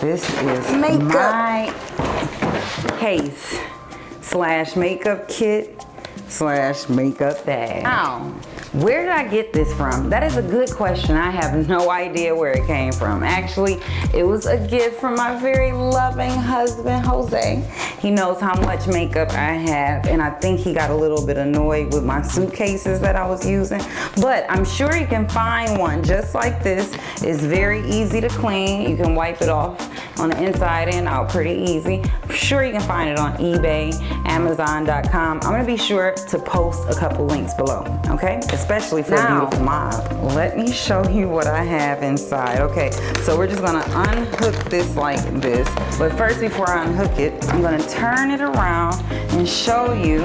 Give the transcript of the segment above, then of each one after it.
This is my case slash makeup kit slash makeup bag. Now, where did I get this from? That is a good question. I have no idea where it came from. Actually, it was a gift from my very loving husband, Jose. He knows how much makeup I have, and I think he got a little bit annoyed with my suitcases that I was using. But I'm sure you can find one just like this. It's very easy to clean. You can wipe it off on the inside and out pretty easy. I'm sure you can find it on eBay, Amazon.com. I'm gonna be sure to post a couple links below, okay? Especially for a beautiful mob. Let me show you what I have inside. Okay, so we're just gonna unhook this like this. But first, before I unhook it, I'm gonna turn it around and show you.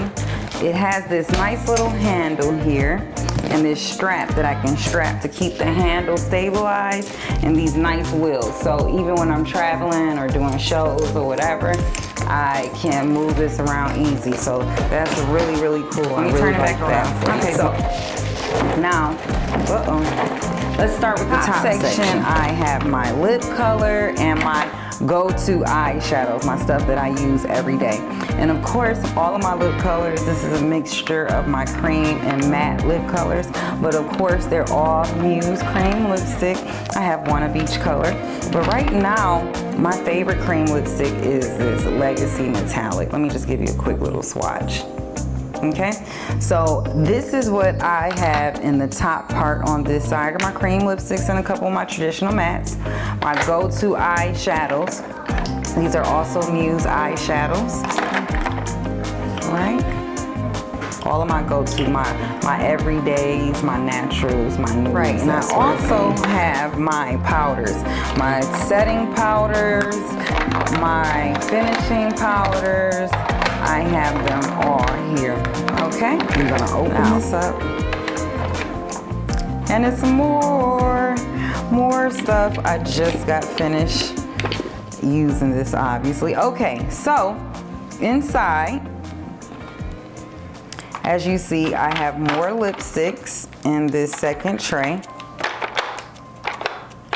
It has this nice little handle here and this strap that I can strap to keep the handle stabilized, and these nice wheels. So even when I'm traveling or doing shows or whatever, I can move this around easy. So that's really, really cool. Let me turn it back around. Okay, so now, let's start with the top section. I have my lip color and my go-to eyeshadows, my stuff that I use every day. And of course, all of my lip colors, this is a mixture of my cream and matte lip colors, but of course they're all Muse cream lipstick. I have one of each color. But right now, my favorite cream lipstick is this Legacy Metallic. Let me just give you a quick little swatch. Okay, so this is what I have in the top part on this side. I got my cream lipsticks and a couple of my traditional mattes. My go-to eyeshadows. These are also Muse eyeshadows. All right. All of my go-to, my everydays, my naturals, my nudes. Right, and I also have my powders. My setting powders, my finishing powders. I have them all here. Okay, I'm gonna open this up. And it's more stuff. I just got finished using this, obviously. Okay, so inside, as you see, I have more lipsticks in this second tray.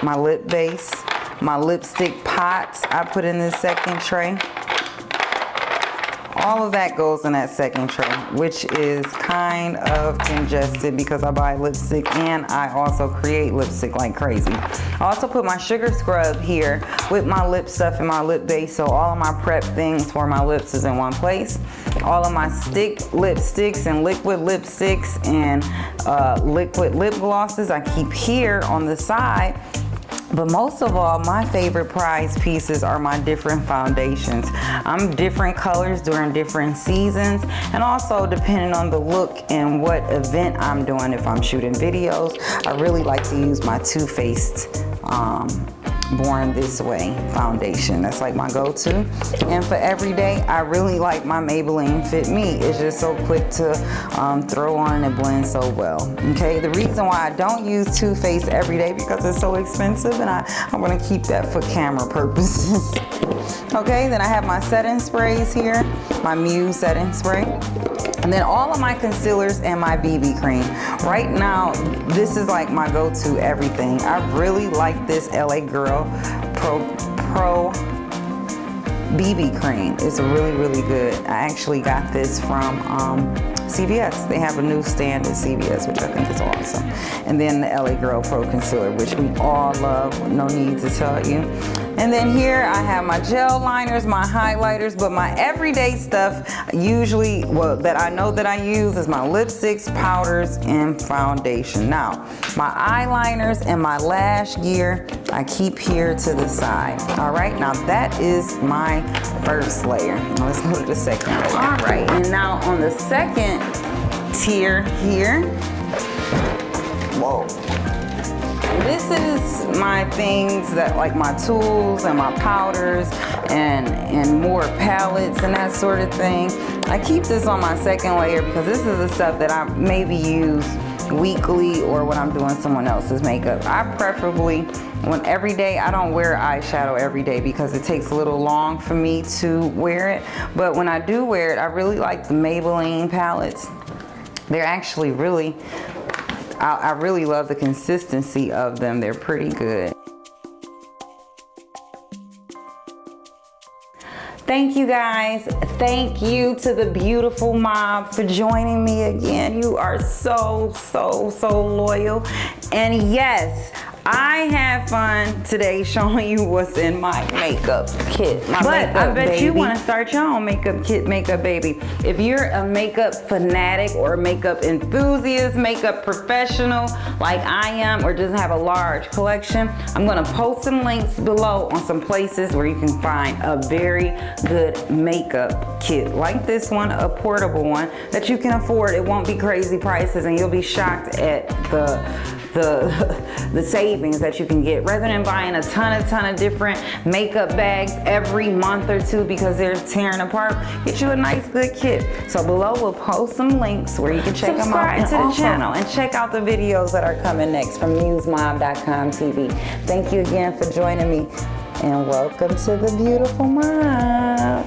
My lip base, my lipstick pots I put in this second tray. All of that goes in that second tray, which is kind of congested because I buy lipstick and I also create lipstick like crazy. I also put my sugar scrub here with my lip stuff and my lip base, so all of my prep things for my lips is in one place. All of my stick lipsticks and liquid lipsticks and liquid lip glosses I keep here on the side. But most of all, my favorite prize pieces are my different foundations. I'm different colors during different seasons, and also depending on the look and what event I'm doing. If I'm shooting videos, I really like to use my Too Faced Born This Way foundation. That's like my go-to. And for everyday, I really like my Maybelline Fit Me. It's just so quick to throw on and it blends so well. Okay, the reason why I don't use Too Faced every day because it's so expensive, and I want to keep that for camera purposes. Okay, then I have my setting sprays here, my Muse setting spray. And then all of my concealers and my BB cream. Right now, this is like my go-to everything. I really like this LA Girl Pro BB cream. It's really, really good. I actually got this from CVS. They have a new stand at CVS, which I think is awesome. And then the LA Girl Pro Concealer, which we all love, no need to tell you. And then here I have my gel liners, my highlighters, but my everyday stuff usually, well, that I know that I use is my lipsticks, powders, and foundation. Now, my eyeliners and my lash gear, I keep here to the side. All right, now that is my first layer. Now let's go to the second layer. All right, and now on the second tier here, whoa. This is my things that, like my tools and my powders and more palettes and that sort of thing. I keep this on my second layer because this is the stuff that I maybe use weekly or when I'm doing someone else's makeup. I preferably, when every day, I don't wear eyeshadow every day because it takes a little long for me to wear it. But when I do wear it, I really like the Maybelline palettes. They're actually really, I really love the consistency of them. They're pretty good. Thank you guys. Thank you to the beautiful mob for joining me again. You are so loyal. And yes, I had fun today showing you what's in my makeup kit. But I bet you want to start your own makeup kit, makeup baby. If you're a makeup fanatic or a makeup enthusiast, makeup professional like I am, or just have a large collection, I'm going to post some links below on some places where you can find a very good makeup kit like this one, a portable one that you can afford. It won't be crazy prices, and you'll be shocked at the savings that you can get rather than buying a ton of different makeup bags every month or two because they're tearing apart. Get you a nice good kit. So below we'll post some links where you can check them out, to the channel and check out the videos that are coming next from musemob.com TV. Thank you again for joining me, and welcome to the beautiful mob.